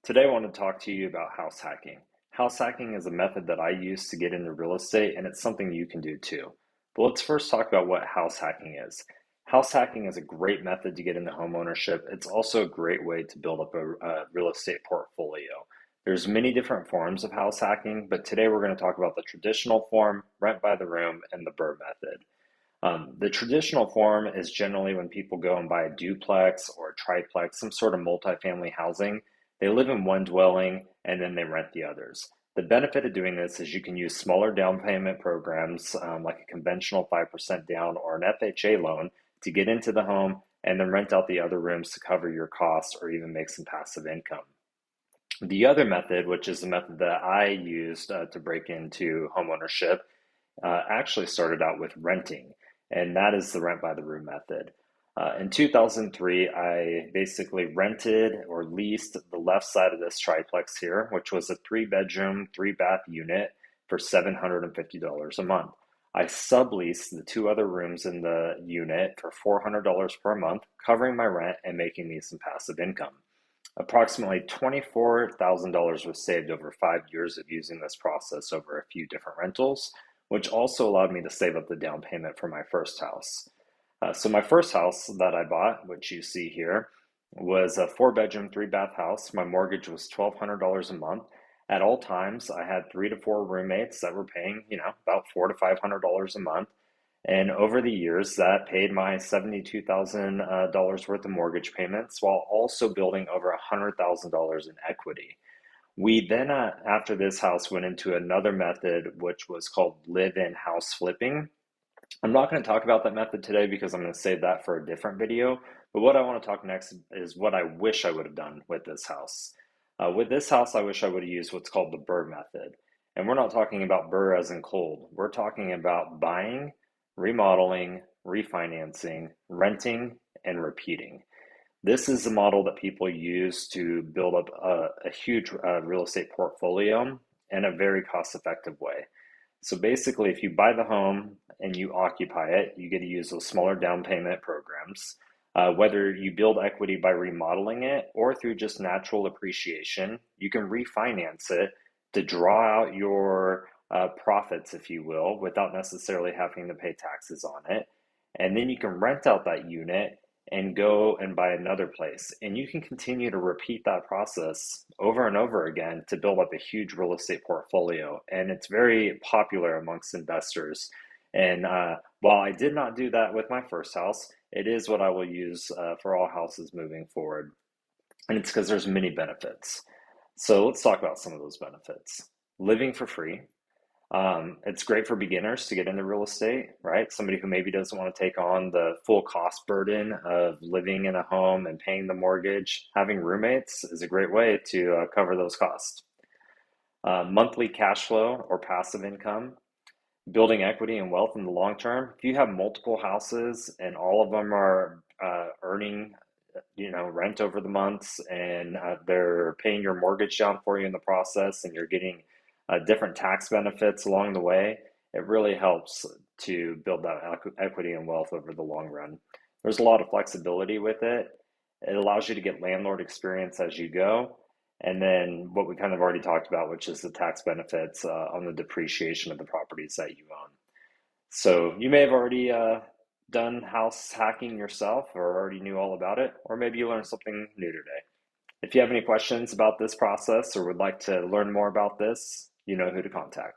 Today, I want to talk to you about house hacking. House hacking is a method that I use to get into real estate, and it's something you can do too. But let's first talk about what house hacking is. House hacking is a great method to get into home ownership. It's also a great way to build up a real estate portfolio. There's many different forms of house hacking, but today we're going to talk about the traditional form, rent by the room, and the BRRRR method. The traditional form is generally when people go and buy a duplex or a triplex, some sort of multifamily housing. They live in one dwelling and then they rent the others. The benefit of doing this is you can use smaller down payment programs like a conventional 5% down or an FHA loan to get into the home and then rent out the other rooms to cover your costs or even make some passive income. The other method, which is the method that I used to break into homeownership, actually started out with renting, and that is the rent by the room method. In 2003, I basically rented or leased the left side of this triplex here, which was a three-bedroom, three-bath unit for $750 a month. I subleased the two other rooms in the unit for $400 per month, covering my rent and making me some passive income. Approximately $24,000 was saved over 5 years of using this process over a few different rentals, which also allowed me to save up the down payment for my first house. So my first house that I bought, which you see here, was a four-bedroom, three-bath house. My mortgage was $1,200 a month. At all times, I had 3 to 4 roommates that were paying, about $400 to $500 a month. And over the years, that paid my $72,000 worth of mortgage payments while also building over $100,000 in equity. We then, after this house, went into another method, which was called live-in house flipping. I'm not going to talk about that method today because I'm going to save that for a different video. But what I want to talk next is what I wish I would have done with this house. With this house, I wish I would have used what's called the BRRRR method. And we're not talking about BRRRR as in cold. We're talking about buying, remodeling, refinancing, renting, and repeating. This is the model that people use to build up a huge real estate portfolio in a very cost-effective way. So basically, if you buy the home and you occupy it, you get to use those smaller down payment programs. Whether you build equity by remodeling it or through just natural appreciation, you can refinance it to draw out your profits, if you will, without necessarily having to pay taxes on it. And then you can rent out that unit and go and buy another place. And you can continue to repeat that process over and over again to build up a huge real estate portfolio. And it's very popular amongst investors. And while I did not do that with my first house, it is what I will use for all houses moving forward. And it's because there's many benefits. So let's talk about some of those benefits. Living for free. It's great for beginners to get into real estate, right? Somebody who maybe doesn't want to take on the full cost burden of living in a home and paying the mortgage. Having roommates is a great way to cover those costs. Monthly cash flow or passive income, building equity and wealth in the long term. If you have multiple houses and all of them are earning, rent over the months and they're paying your mortgage down for you in the process, and you're getting different tax benefits along the way, it really helps to build that equity and wealth over the long run. There's a lot of flexibility with it. It allows you to get landlord experience as you go. And then what we kind of already talked about, which is the tax benefits on the depreciation of the properties that you own. So you may have already done house hacking yourself or already knew all about it, or maybe you learned something new today. If you have any questions about this process or would like to learn more about this, you know who to contact.